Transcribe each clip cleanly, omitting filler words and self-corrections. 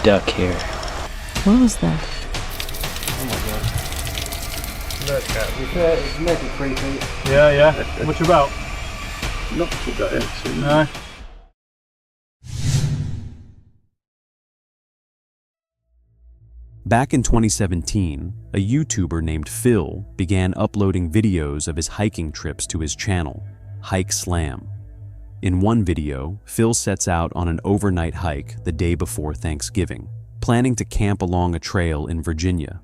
duck here. What was that? Oh my god. Look, it's making creepy. Yeah. What you about? Not too bad, actually. No. Back in 2017, a YouTuber named Phil began uploading videos of his hiking trips to his channel, Hike Slam. In one video, Phil sets out on an overnight hike the day before Thanksgiving, planning to camp along a trail in Virginia.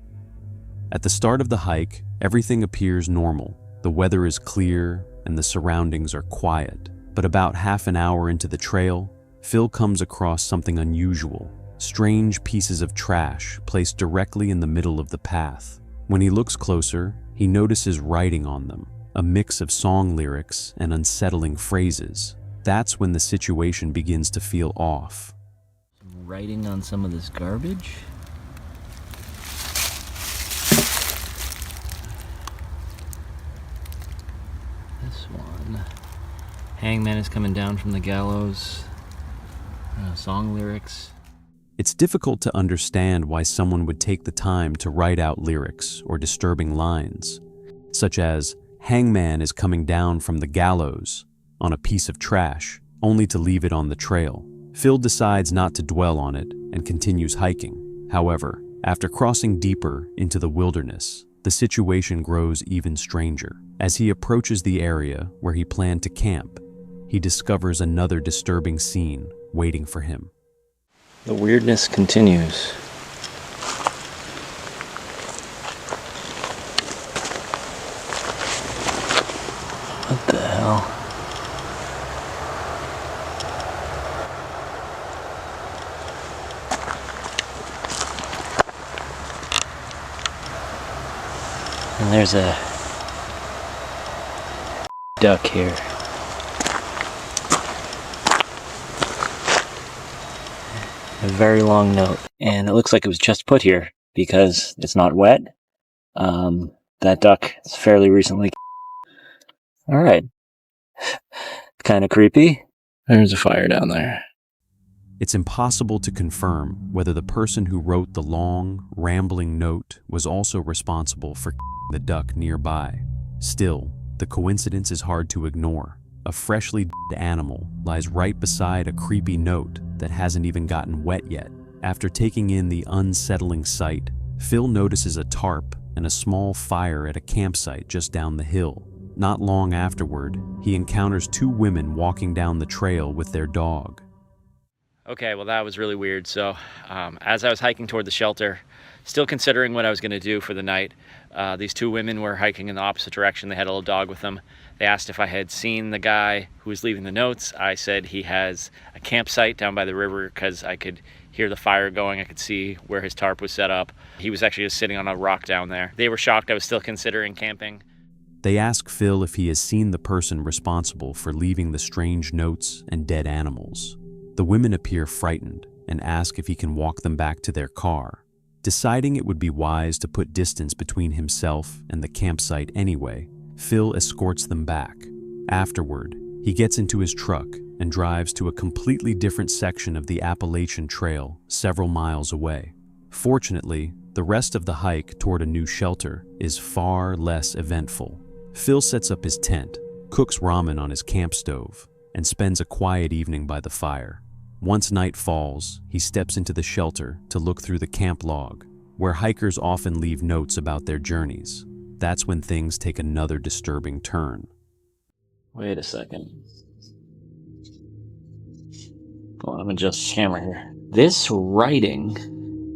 At the start of the hike, everything appears normal. The weather is clear and the surroundings are quiet. But about half an hour into the trail, Phil comes across something unusual. Strange pieces of trash placed directly in the middle of the path. When he looks closer, he notices writing on them, a mix of song lyrics and unsettling phrases. That's when the situation begins to feel off. Writing on some of this garbage? This one. Hangman is coming down from the gallows. Song lyrics. It's difficult to understand why someone would take the time to write out lyrics or disturbing lines, such as, "Hangman is coming down from the gallows," on a piece of trash, only to leave it on the trail. Phil decides not to dwell on it and continues hiking. However, after crossing deeper into the wilderness, the situation grows even stranger. As he approaches the area where he planned to camp, he discovers another disturbing scene waiting for him. The weirdness continues. What the hell? And there's a duck here. A very long note, and it looks like it was just put here because it's not wet. That duck is fairly recently. All right, kind of creepy. There's a fire down there. It's impossible to confirm whether the person who wrote the long, rambling note was also responsible for the duck nearby. Still, the coincidence is hard to ignore. A freshly dead animal lies right beside a creepy note that hasn't even gotten wet yet. After taking in the unsettling sight, Phil notices a tarp and a small fire at a campsite just down the hill. Not long afterward, he encounters two women walking down the trail with their dog. Okay, well that was really weird. So as I was hiking toward the shelter, still considering what I was going to do for the night, these two women were hiking in the opposite direction. They had a little dog with them. They asked if I had seen the guy who was leaving the notes. I said he has a campsite down by the river because I could hear the fire going. I could see where his tarp was set up. He was actually just sitting on a rock down there. They were shocked I was still considering camping. They ask Phil if he has seen the person responsible for leaving the strange notes and dead animals. The women appear frightened and ask if he can walk them back to their car. Deciding it would be wise to put distance between himself and the campsite anyway, Phil escorts them back. Afterward, he gets into his truck and drives to a completely different section of the Appalachian Trail several miles away. Fortunately, the rest of the hike toward a new shelter is far less eventful. Phil sets up his tent, cooks ramen on his camp stove, and spends a quiet evening by the fire. Once night falls, he steps into the shelter to look through the camp log, where hikers often leave notes about their journeys. That's when things take another disturbing turn. Wait a second. Hold on, I'm gonna adjust the camera here. This writing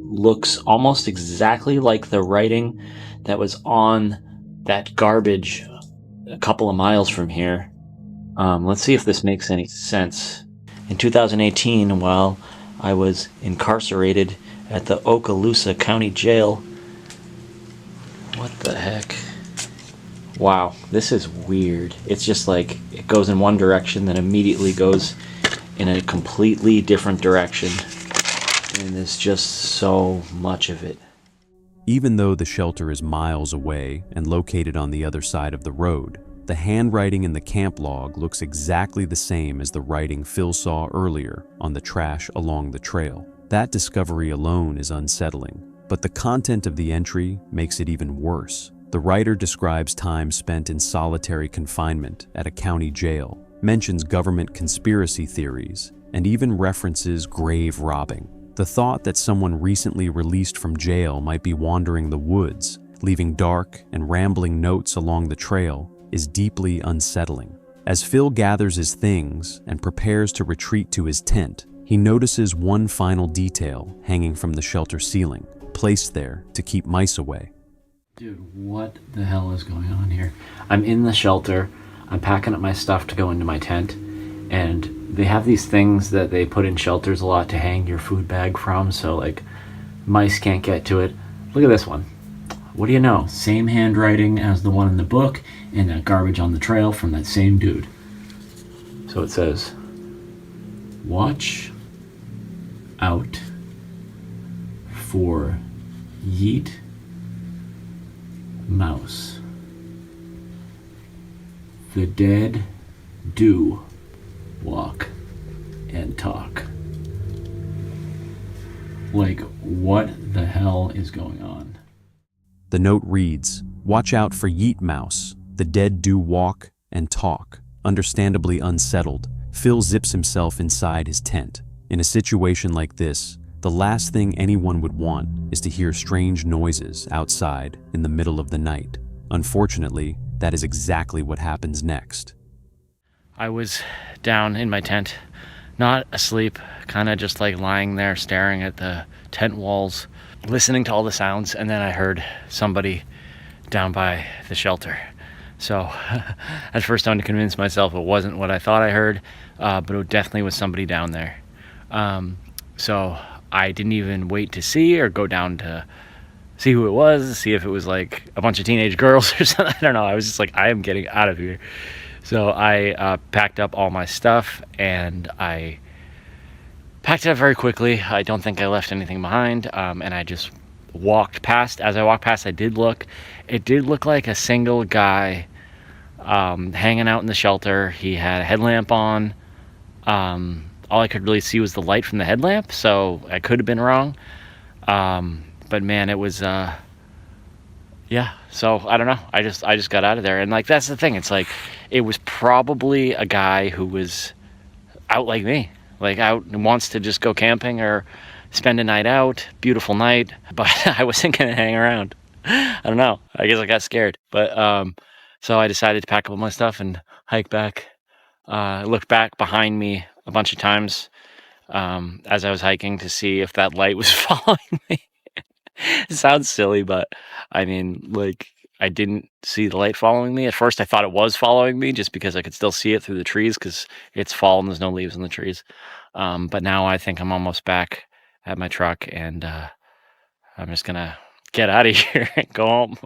looks almost exactly like the writing that was on that garbage a couple of miles from here. Let's see if this makes any sense. In 2018, while I was incarcerated at the Okaloosa County Jail. What the heck? Wow, this is weird. It's just like it goes in one direction, then immediately goes in a completely different direction. And there's just so much of it. Even though the shelter is miles away and located on the other side of the road, the handwriting in the camp log looks exactly the same as the writing Phil saw earlier on the trash along the trail. That discovery alone is unsettling, but the content of the entry makes it even worse. The writer describes time spent in solitary confinement at a county jail, mentions government conspiracy theories, and even references grave robbing. The thought that someone recently released from jail might be wandering the woods, leaving dark and rambling notes along the trail, is deeply unsettling. As Phil gathers his things and prepares to retreat to his tent, he notices one final detail hanging from the shelter ceiling, placed there to keep mice away. Dude, what the hell is going on here? I'm in the shelter, I'm packing up my stuff to go into my tent, and they have these things that they put in shelters a lot to hang your food bag from, so like mice can't get to it. Look at this one. What do you know? Same handwriting as the one in the book, and that garbage on the trail from that same dude. So it says, watch out for yeet mouse. The dead do walk and talk. Like, what the hell is going on? The note reads, "Watch out for yeet mouse. The dead do walk and talk." Understandably unsettled, Phil zips himself inside his tent. In a situation like this, the last thing anyone would want is to hear strange noises outside in the middle of the night. Unfortunately, that is exactly what happens next. I was down in my tent, not asleep, kind of just like lying there staring at the tent walls, listening to all the sounds, and then I heard somebody down by the shelter. So at first I had to convince myself it wasn't what I thought I heard, but it definitely was somebody down there. So I didn't even wait to see or go down to see who it was, see if it was like a bunch of teenage girls or something. I don't know. I was just like, I am getting out of here. So I packed up all my stuff, and I packed it up very quickly. I don't think I left anything behind, and I just walked past. As I walked past, it did look like a single guy hanging out in the shelter. He had a headlamp on. All I could really see was the light from the headlamp, so I could have been wrong. But man, it was yeah, so I don't know. I just got out of there, and like that's the thing. It's like it was probably a guy who was out like me, like out and wants to just go camping or spend a night out. Beautiful night, but I wasn't gonna hang around. I don't know. I guess I got scared, but so I decided to pack up all my stuff and hike back. I looked back behind me a bunch of times as I was hiking to see if that light was following me. It sounds silly, but I mean, like, I didn't see the light following me. At first, I thought it was following me just because I could still see it through the trees because it's fall and there's no leaves in the trees. But now I think I'm almost back at my truck, and I'm just going to get out of here and go home.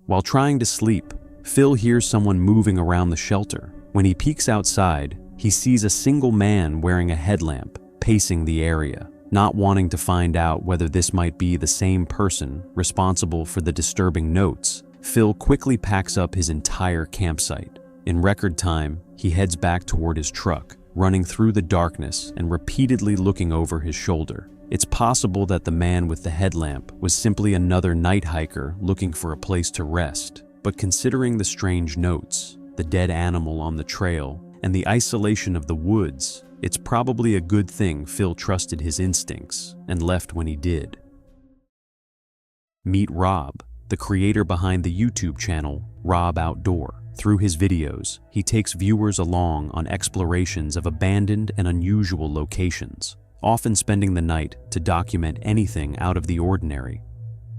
While trying to sleep, Phil hears someone moving around the shelter. When he peeks outside, he sees a single man wearing a headlamp, pacing the area. Not wanting to find out whether this might be the same person responsible for the disturbing notes, Phil quickly packs up his entire campsite. In record time, he heads back toward his truck, running through the darkness and repeatedly looking over his shoulder. It's possible that the man with the headlamp was simply another night hiker looking for a place to rest. But considering the strange notes, the dead animal on the trail, and the isolation of the woods, it's probably a good thing Phil trusted his instincts and left when he did. Meet Rob, the creator behind the YouTube channel Rob Outdoor. Through his videos, he takes viewers along on explorations of abandoned and unusual locations, often spending the night to document anything out of the ordinary.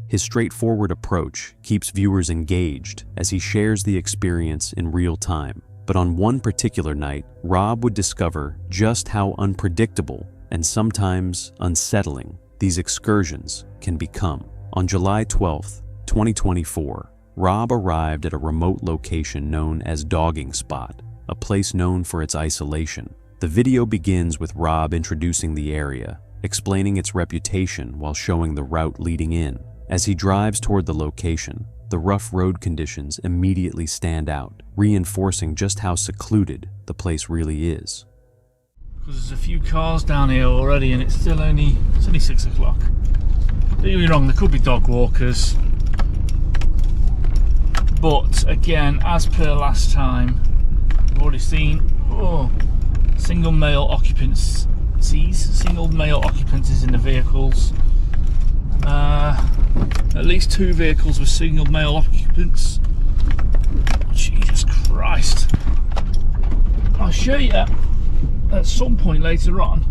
His straightforward approach keeps viewers engaged as he shares the experience in real time. But on one particular night, Rob would discover just how unpredictable and sometimes unsettling these excursions can become. On July 12th, 2024, Rob arrived at a remote location known as Dogging Spot, a place known for its isolation. The video begins with Rob introducing the area, explaining its reputation while showing the route leading in. As he drives toward the location, the rough road conditions immediately stand out, reinforcing just how secluded the place really is. because there's a few cars down here already, and it's only 6 o'clock. Don't get me wrong, there could be dog walkers, but again, as per last time, we've already seen single male occupants in the vehicles. At least 2 vehicles with single male occupants. Jesus Christ. I'll show you at some point later on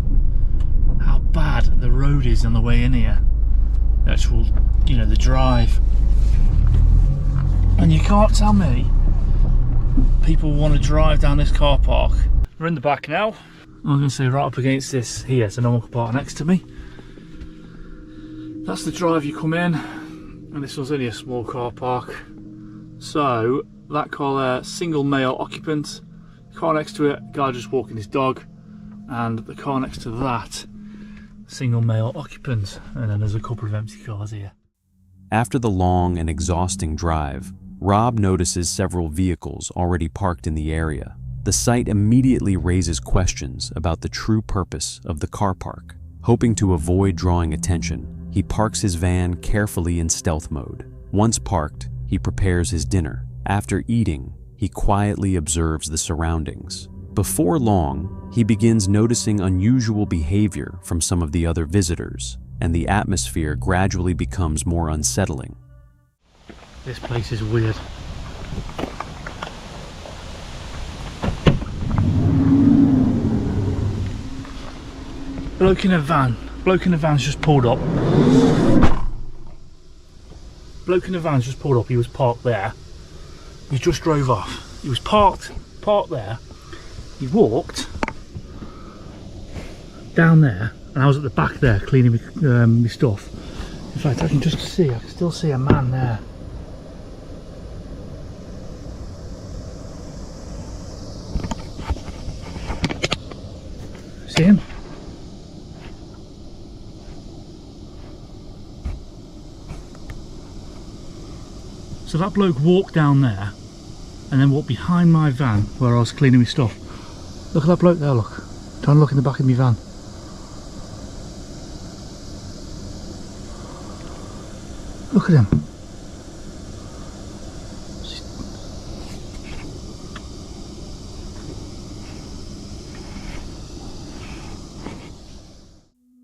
how bad the road is on the way in here. The actual, the drive. And you can't tell me people want to drive down this car park. We're in the back now. I'm going to say right up against this here, it's a normal park next to me. That's the drive you come in, and this was only a small car park. So that car there, single male occupant. The car next to it, guy just walking his dog, and the car next to that, single male occupant. And then there's a couple of empty cars here. After the long and exhausting drive, Rob notices several vehicles already parked in the area. The sight immediately raises questions about the true purpose of the car park. Hoping to avoid drawing attention, he parks his van carefully in stealth mode. Once parked, he prepares his dinner. After eating, he quietly observes the surroundings. Before long, he begins noticing unusual behavior from some of the other visitors, and the atmosphere gradually becomes more unsettling. This place is weird. Bloke in a van's just pulled up. He was parked there. He just drove off. He was parked there. He walked down there, and I was at the back there cleaning my stuff. In fact, I can still see a man there. See him? So that bloke walked down there and then walked behind my van where I was cleaning my stuff. Look at that bloke there, look. Trying to look in the back of my van. Look at him.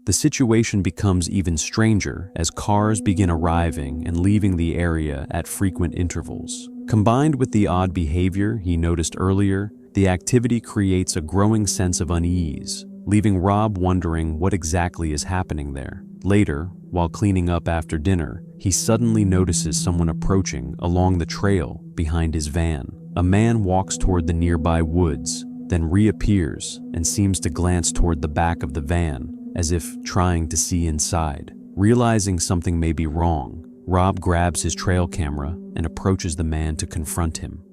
The situation becomes even stranger as cars begin arriving and leaving the area at frequent intervals. Combined with the odd behavior he noticed earlier, the activity creates a growing sense of unease, leaving Rob wondering what exactly is happening there. Later, while cleaning up after dinner, he suddenly notices someone approaching along the trail behind his van. A man walks toward the nearby woods, then reappears and seems to glance toward the back of the van, as if trying to see inside. Realizing something may be wrong, Rob grabs his trail camera and approaches the man to confront him.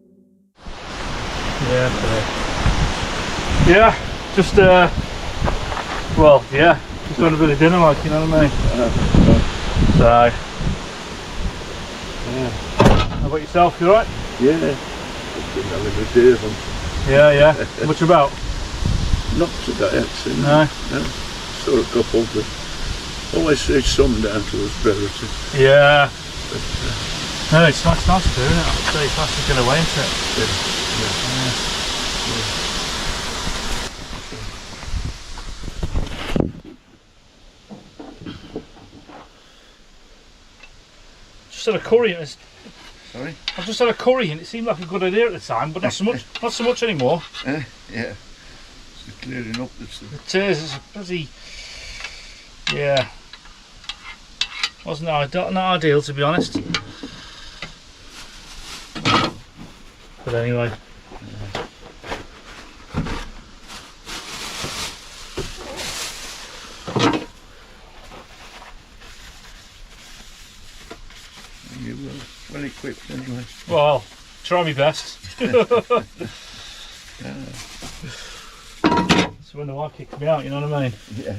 Just having a bit of dinner, like, you know what I mean? So, how about yourself, you alright? Yeah, I've been having a day of them. Yeah. Much about? Not today, actually. No. Saw a couple, but always see some down to us brevity. Yeah. But, no, it's nice to do, isn't it? I'd say it's nice to get away into it. Just had a curry and Sorry? I've just had a curry and it seemed like a good idea at the time, but not so much anymore. Yeah. It's clearing up this. It is, it's a bloody... Yeah. Wasn't ideal, to be honest. But anyway. You were well equipped anyway. Well, try my best. So when the wife kicks me out, you know what I mean? Yeah.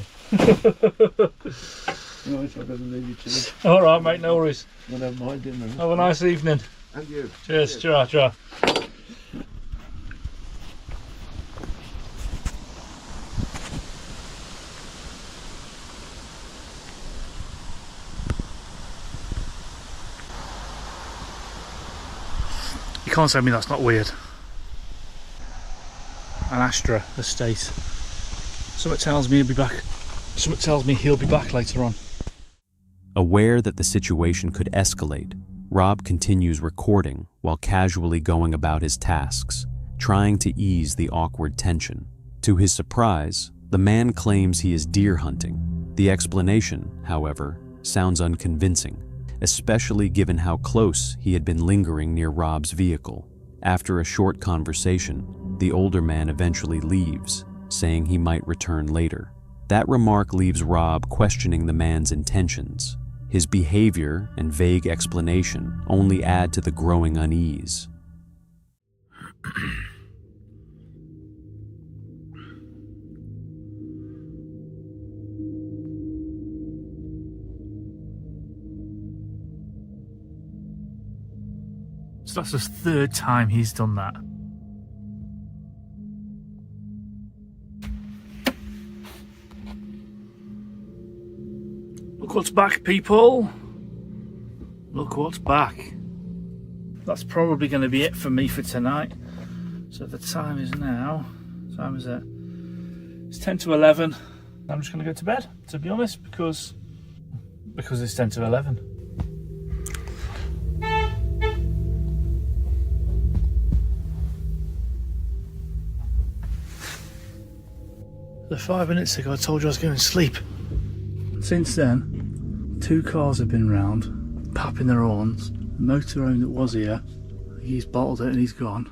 Right, I better leave you to it. Alright mate, no worries. I'll have my dinner. Have a nice evening. And you. Cheers, ciao. can't tell me that's not weird. An Astra estate. Something tells me he'll be back. Something tells me he'll be back later on. Aware that the situation could escalate, Rob continues recording while casually going about his tasks, trying to ease the awkward tension. To his surprise, the man claims he is deer hunting. The explanation, however, sounds unconvincing, especially given how close he had been lingering near Rob's vehicle. After a short conversation, the older man eventually leaves, saying he might return later. That remark leaves Rob questioning the man's intentions. His behavior and vague explanation only add to the growing unease. So that's the third time he's done that. Look what's back, people. Look what's back. That's probably going to be it for me for tonight. So the time is now, what time is it? It's 10 to 11. I'm just going to go to bed, to be honest, because it's 10 to 11. So 5 minutes ago I told you I was going to sleep. Since then, 2 cars have been round, papping their horns. The motorhome that was here, he's bottled it and he's gone.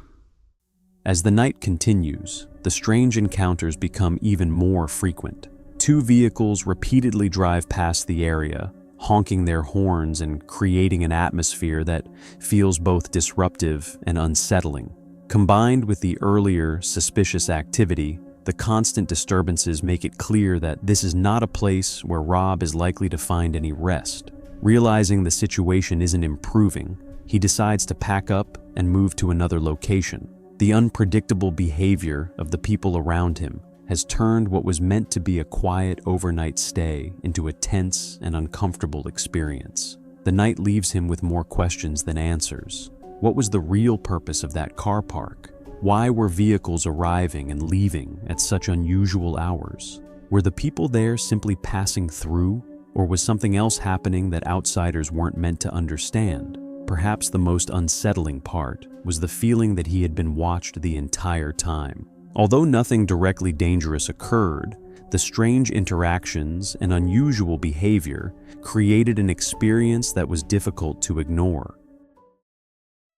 As the night continues, the strange encounters become even more frequent. 2 vehicles repeatedly drive past the area, honking their horns and creating an atmosphere that feels both disruptive and unsettling. Combined with the earlier suspicious activity, the constant disturbances make it clear that this is not a place where Rob is likely to find any rest. Realizing the situation isn't improving, he decides to pack up and move to another location. The unpredictable behavior of the people around him has turned what was meant to be a quiet overnight stay into a tense and uncomfortable experience. The night leaves him with more questions than answers. What was the real purpose of that car park? Why were vehicles arriving and leaving at such unusual hours? Were the people there simply passing through, or was something else happening that outsiders weren't meant to understand? Perhaps the most unsettling part was the feeling that he had been watched the entire time. Although nothing directly dangerous occurred, the strange interactions and unusual behavior created an experience that was difficult to ignore.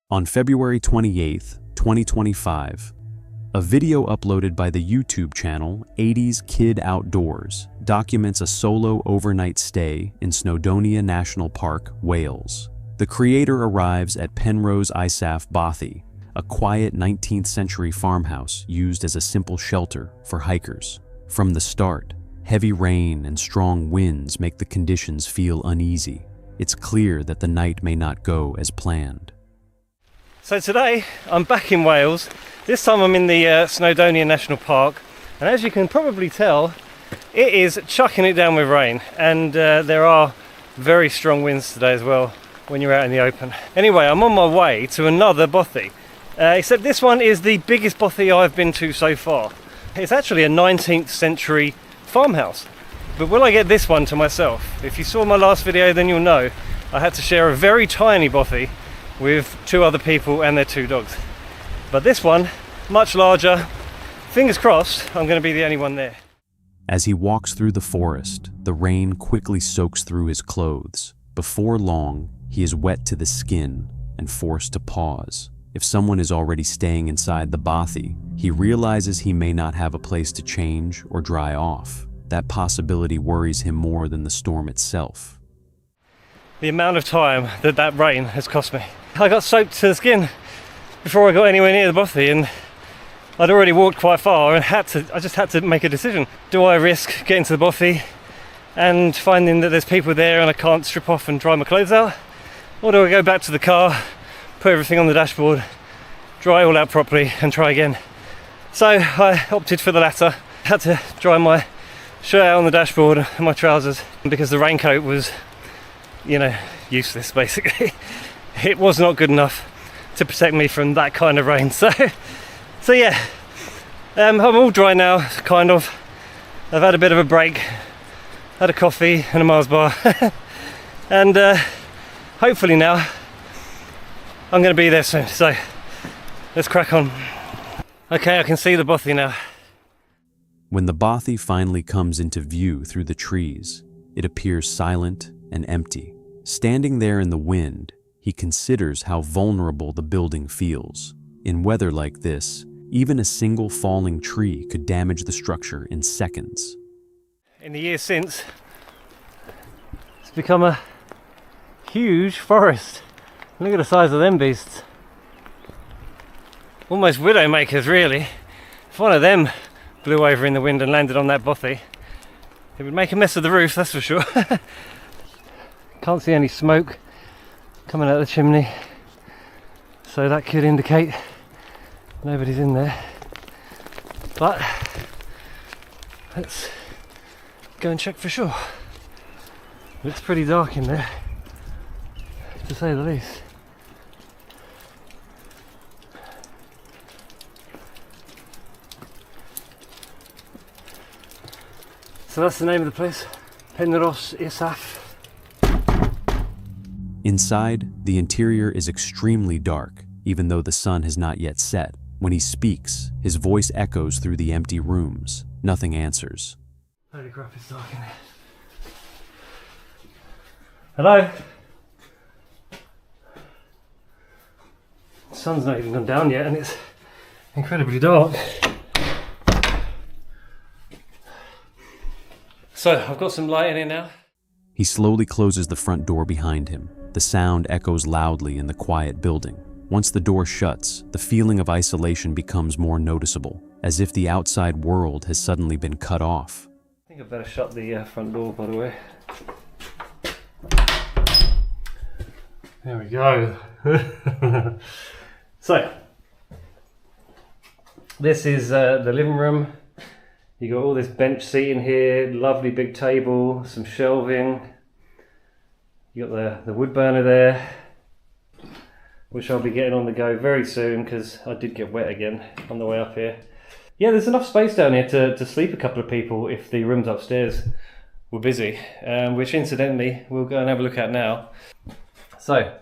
On February 28th, 2025, a video uploaded by the YouTube channel 80s Kid Outdoors documents a solo overnight stay in Snowdonia National Park, Wales. The creator arrives at Penrose Isaf Bothy, a quiet 19th century farmhouse used as a simple shelter for hikers. From the start, heavy rain and strong winds make the conditions feel uneasy. It's clear that the night may not go as planned. So today I'm back in Wales. This time I'm in the Snowdonia National Park, and as you can probably tell, it is chucking it down with rain, and there are very strong winds today as well when you're out in the open. Anyway, I'm on my way to another Bothy, except this one is the biggest Bothy I've been to so far. It's actually a 19th century farmhouse, but will I get this one to myself? If you saw my last video, then you'll know I had to share a very tiny Bothy with 2 other people and their 2 dogs. But this one, much larger. Fingers crossed, I'm going to be the only one there. As he walks through the forest, the rain quickly soaks through his clothes. Before long, he is wet to the skin and forced to pause. If someone is already staying inside the Bothy, he realizes he may not have a place to change or dry off. That possibility worries him more than the storm itself. The amount of time that rain has cost me. I got soaked to the skin before I got anywhere near the Bothy, and I'd already walked quite far and I just had to make a decision. Do I risk getting to the Bothy and finding that there's people there and I can't strip off and dry my clothes out? Or do I go back to the car, put everything on the dashboard, dry it all out properly and try again? So I opted for the latter. Had to dry my shirt out on the dashboard and my trousers because the raincoat was, useless basically. It was not good enough to protect me from that kind of rain. So yeah, I'm all dry now, kind of. I've had a bit of a break, had a coffee and a Mars bar, and hopefully now I'm going to be there soon. So let's crack on. Okay, I can see the Bothy now. When the Bothy finally comes into view through the trees, it appears silent and empty. Standing there in the wind, he considers how vulnerable the building feels. In weather like this, even a single falling tree could damage the structure in seconds. In the years since, it's become a huge forest. Look at the size of them beasts. Almost widowmakers, really. If one of them blew over in the wind and landed on that Bothy, it would make a mess of the roof, that's for sure. Can't see any smoke coming out of the chimney, so that could indicate nobody's in there. But let's go and check for sure. Looks pretty dark in there, to say the least. So that's the name of the place, Penros Isaf. Inside, the interior is extremely dark, even though the sun has not yet set. When he speaks, his voice echoes through the empty rooms. Nothing answers. Holy crap, it's dark in here. Hello? The sun's not even gone down yet and it's incredibly dark. So, I've got some light in here now. He slowly closes the front door behind him. The sound echoes loudly in the quiet building. Once the door shuts, the feeling of isolation becomes more noticeable, as if the outside world has suddenly been cut off. I think I better shut the front door, by the way. There we go. So, this is the living room. You got all this bench seating here, lovely big table, some shelving. You got the wood burner there, which I'll be getting on the go very soon because I did get wet again on the way up here. Yeah, there's enough space down here to sleep a couple of people if the rooms upstairs were busy, which incidentally we'll go and have a look at now. So,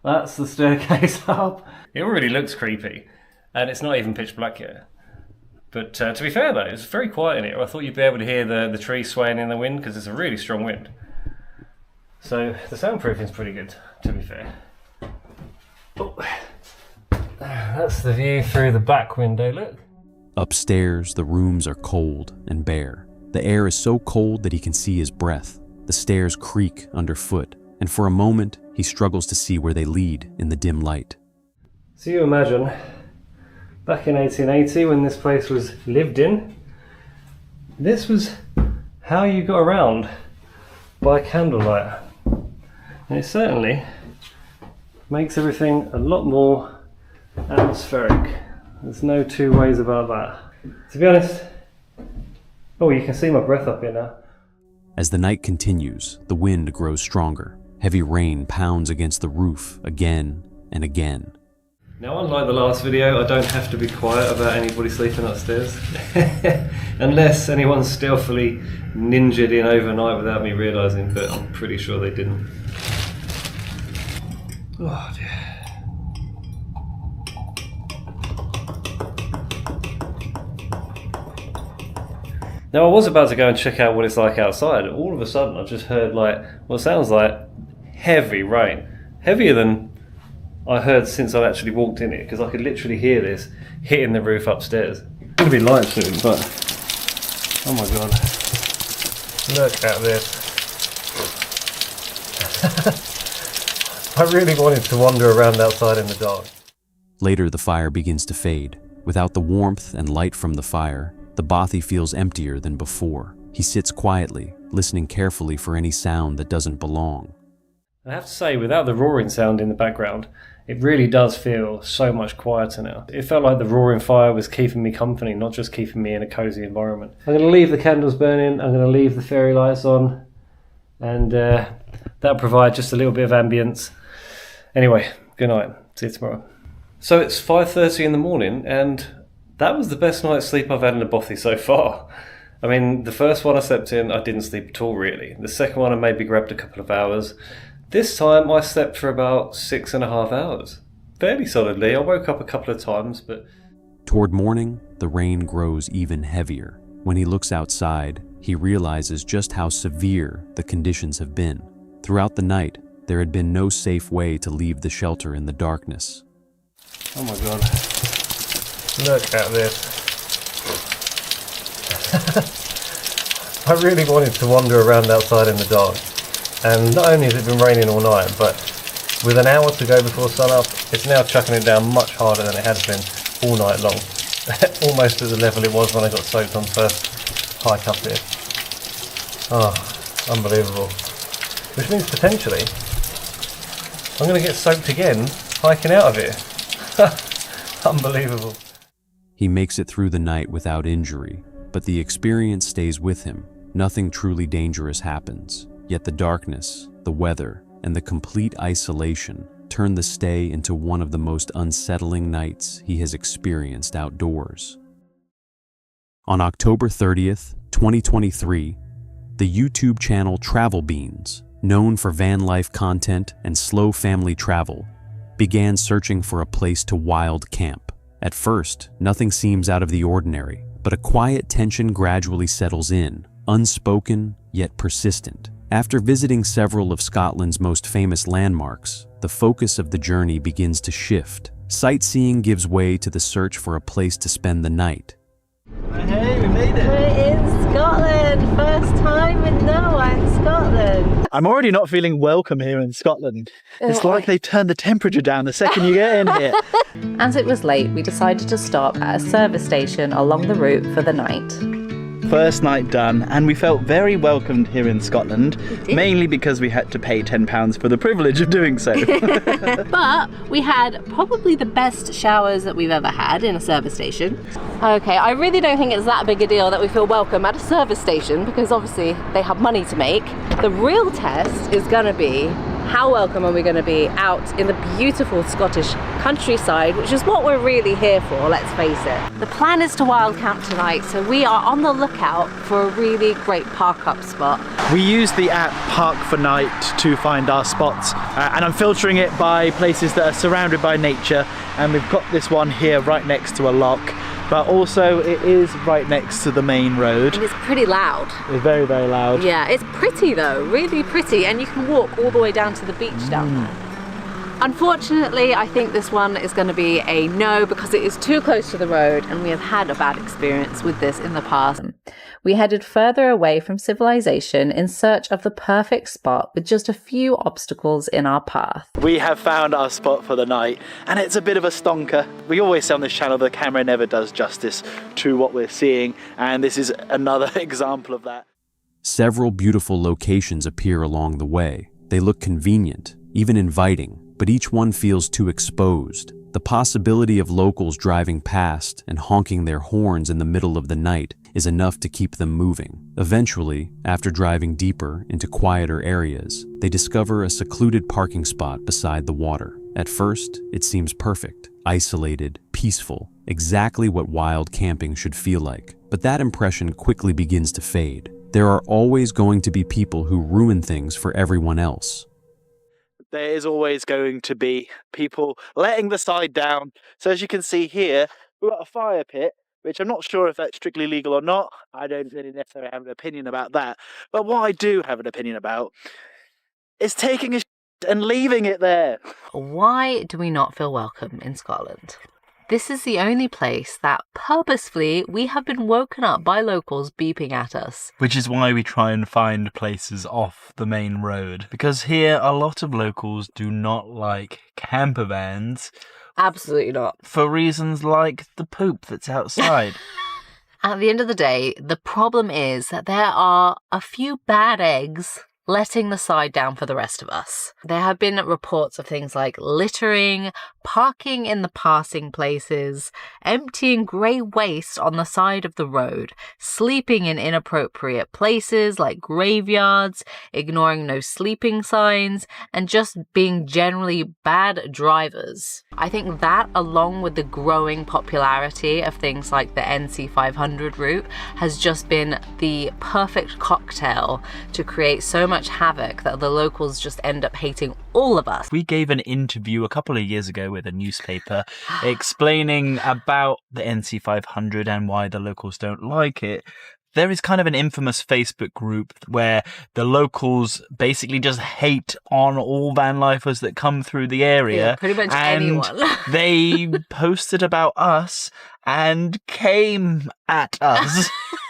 that's the staircase up. It already looks creepy, and it's not even pitch black yet. But to be fair though, it's very quiet in here. I thought you'd be able to hear the trees swaying in the wind because it's a really strong wind. So the soundproofing's pretty good, to be fair. Oh. That's the view through the back window, look. Upstairs, the rooms are cold and bare. The air is so cold that he can see his breath. The stairs creak underfoot, and for a moment, he struggles to see where they lead in the dim light. So you imagine, back in 1880 when this place was lived in, this was how you got around, by candlelight. And it certainly makes everything a lot more atmospheric. There's no two ways about that. To be honest, oh, you can see my breath up here now. As the night continues, the wind grows stronger. Heavy rain pounds against the roof again and again. Now, unlike the last video, I don't have to be quiet about anybody sleeping upstairs. Unless anyone stealthily ninjaed in overnight without me realising, but I'm pretty sure they didn't. Oh dear. Now, I was about to go and check out what it's like outside. All of a sudden, I've just heard like what sounds like heavy rain. Heavier than I heard since I've actually walked in it, because I could literally hear this hitting the roof upstairs. It's going to be light soon, but oh my god, look at this. I really wanted to wander around outside in the dark. Later, the fire begins to fade. Without the warmth and light from the fire, the Bothy feels emptier than before. He sits quietly, listening carefully for any sound that doesn't belong. I have to say, without the roaring sound in the background, it really does feel so much quieter now. It felt like the roaring fire was keeping me company, not just keeping me in a cosy environment. I'm going to leave the candles burning, I'm going to leave the fairy lights on, and that'll provide just a little bit of ambience. Anyway, good night. See you tomorrow. So it's 5:30 in the morning, and that was the best night's sleep I've had in a Bothy so far. I mean, the first one I slept in, I didn't sleep at all, really. The second one, I maybe grabbed a couple of hours. This time, I slept for about 6.5 hours. Fairly solidly. I woke up a couple of times, but... Toward morning, the rain grows even heavier. When he looks outside, he realizes just how severe the conditions have been. Throughout the night, there had been no safe way to leave the shelter in the darkness. Oh my god. Look at this. I really wanted to wander around outside in the dark. And not only has it been raining all night, but with an hour to go before sunup, it's now chucking it down much harder than it has been all night long. Almost at the level it was when I got soaked on first hike up here. Oh, unbelievable. Which means potentially I'm going to get soaked again hiking out of here. Unbelievable. He makes it through the night without injury, but the experience stays with him. Nothing truly dangerous happens, yet the darkness, the weather, and the complete isolation turn the stay into one of the most unsettling nights he has experienced outdoors. On October 30th, 2023, the YouTube channel Travel Beans, known for van life content and slow family travel, began searching for a place to wild camp. At first, nothing seems out of the ordinary, but a quiet tension gradually settles in, unspoken yet persistent. After visiting several of Scotland's most famous landmarks, the focus of the journey begins to shift. Sightseeing gives way to the search for a place to spend the night. Hey, we made it! We're in Scotland! First time in Noah in Scotland! I'm already not feeling welcome here in Scotland. It's like they've turned the temperature down the second you get in here. As it was late, we decided to stop at a service station along the route for the night. First night done, and we felt very welcomed here in Scotland, mainly because we had to pay £10 for the privilege of doing so. But we had probably the best showers that we've ever had in a service station. Okay, I really don't think it's that big a deal that we feel welcome at a service station, because obviously they have money to make. The real test is going to be how welcome are we going to be out in the beautiful Scottish countryside, which is what we're really here for, let's face it. The plan is to wild camp tonight, so we are on the lookout for a really great park up spot. We use the app Park for Night to find our spots, and I'm filtering it by places that are surrounded by nature, and we've got this one here right next to a loch, but also it is right next to the main road. And it's pretty loud. It's very, very loud. Yeah, it's pretty though, really pretty, and you can walk all the way down to the beach down there. Unfortunately, I think this one is going to be a no because it is too close to the road, and we have had a bad experience with this in the past. We headed further away from civilization in search of the perfect spot with just a few obstacles in our path. We have found our spot for the night, and it's a bit of a stonker. We always say on this channel the camera never does justice to what we're seeing, and this is another example of that. Several beautiful locations appear along the way. They look convenient, even inviting, but each one feels too exposed. The possibility of locals driving past and honking their horns in the middle of the night is enough to keep them moving. Eventually, after driving deeper into quieter areas, they discover a secluded parking spot beside the water. At first, it seems perfect, isolated, peaceful, exactly what wild camping should feel like. But that impression quickly begins to fade. There are always going to be people who ruin things for everyone else. There is always going to be people letting the side down. So as you can see here, we've got a fire pit, which I'm not sure if that's strictly legal or not. I don't really necessarily have an opinion about that. But what I do have an opinion about is taking a shit and leaving it there. Why do we not feel welcome in Scotland? This is the only place that purposefully we have been woken up by locals beeping at us. Which is why we try and find places off the main road. Because here a lot of locals do not like camper vans. Absolutely not. For reasons like the poop that's outside. At the end of the day, the problem is that there are a few bad eggs letting the side down for the rest of us. There have been reports of things like littering, parking in the passing places, emptying grey waste on the side of the road, sleeping in inappropriate places like graveyards, ignoring no sleeping signs, and just being generally bad drivers. I think that, along with the growing popularity of things like the NC 500 route, has just been the perfect cocktail to create so much havoc that the locals just end up hating all of us. We gave an interview a couple of years ago with a newspaper explaining about the NC 500 and why the locals don't like it. There is kind of an infamous Facebook group where the locals basically just hate on all van lifers that come through the area. Yeah, pretty much anyone. They posted about us and came at us.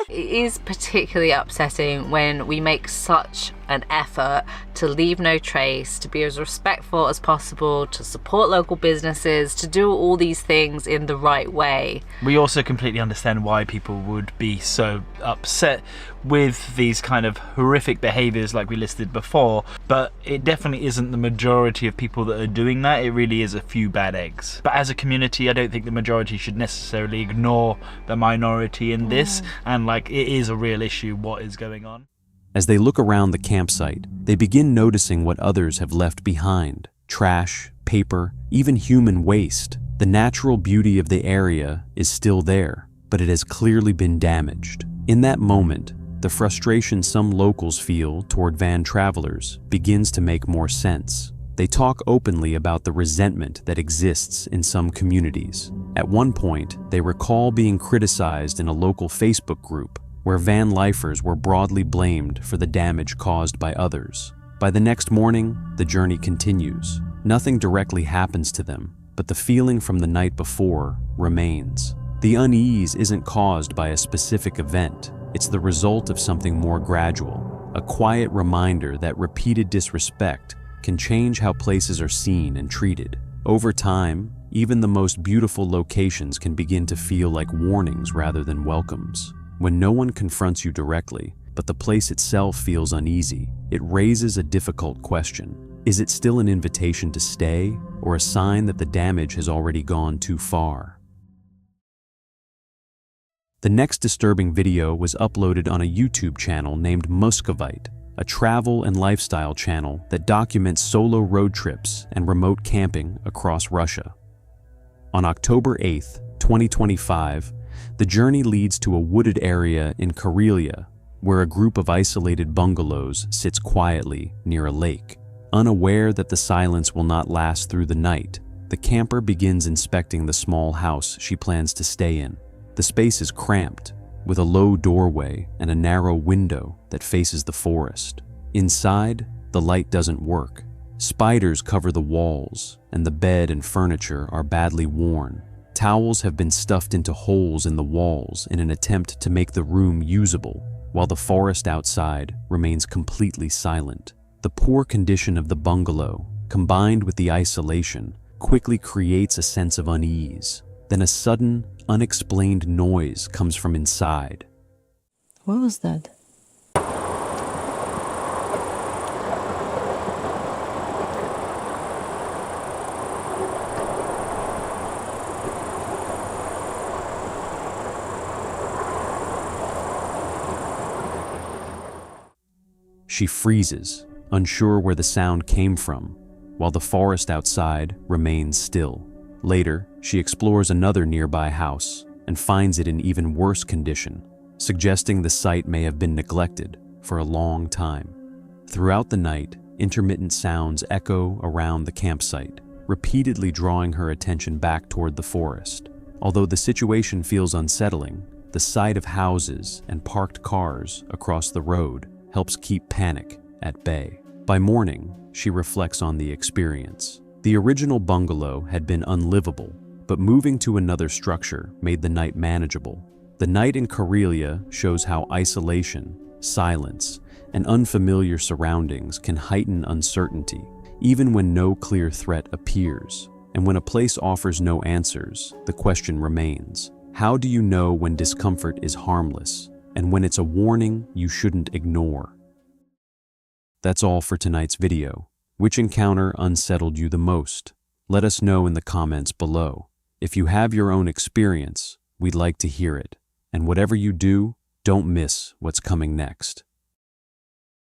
It is particularly upsetting when we make such an effort to leave no trace, to be as respectful as possible, to support local businesses, to do all these things in the right way. We also completely understand why people would be so upset with these kind of horrific behaviours like we listed before, but it definitely isn't the majority of people that are doing that. It really is a few bad eggs. But as a community, I don't think the majority should necessarily ignore the minority in this, and like, it is a real issue what is going on. As they look around the campsite, they begin noticing what others have left behind: trash, paper, even human waste. The natural beauty of the area is still there, but it has clearly been damaged. In that moment, the frustration some locals feel toward van travelers begins to make more sense. They talk openly about the resentment that exists in some communities. At one point, they recall being criticized in a local Facebook group where van lifers were broadly blamed for the damage caused by others. By the next morning, the journey continues. Nothing directly happens to them, but the feeling from the night before remains. The unease isn't caused by a specific event. It's the result of something more gradual, a quiet reminder that repeated disrespect can change how places are seen and treated. Over time, even the most beautiful locations can begin to feel like warnings rather than welcomes. When no one confronts you directly, but the place itself feels uneasy, it raises a difficult question. Is it still an invitation to stay, or a sign that the damage has already gone too far? The next disturbing video was uploaded on a YouTube channel named Muscovite, a travel and lifestyle channel that documents solo road trips and remote camping across Russia. On October 8th, 2025, the journey leads to a wooded area in Karelia, where a group of isolated bungalows sits quietly near a lake. Unaware that the silence will not last through the night, the camper begins inspecting the small house she plans to stay in. The space is cramped, with a low doorway and a narrow window that faces the forest. Inside, the light doesn't work. Spiders cover the walls, and the bed and furniture are badly worn. Towels have been stuffed into holes in the walls in an attempt to make the room usable, while the forest outside remains completely silent. The poor condition of the bungalow, combined with the isolation, quickly creates a sense of unease. Then a sudden, unexplained noise comes from inside. What was that? She freezes, unsure where the sound came from, while the forest outside remains still. Later, she explores another nearby house and finds it in even worse condition, suggesting the site may have been neglected for a long time. Throughout the night, intermittent sounds echo around the campsite, repeatedly drawing her attention back toward the forest. Although the situation feels unsettling, the sight of houses and parked cars across the road helps keep panic at bay. By morning, she reflects on the experience. The original bungalow had been unlivable, but moving to another structure made the night manageable. The night in Karelia shows how isolation, silence, and unfamiliar surroundings can heighten uncertainty, even when no clear threat appears. And when a place offers no answers, the question remains: how do you know when discomfort is harmless, and when it's a warning you shouldn't ignore? That's all for tonight's video. Which encounter unsettled you the most? Let us know in the comments below. If you have your own experience, we'd like to hear it. And whatever you do, don't miss what's coming next.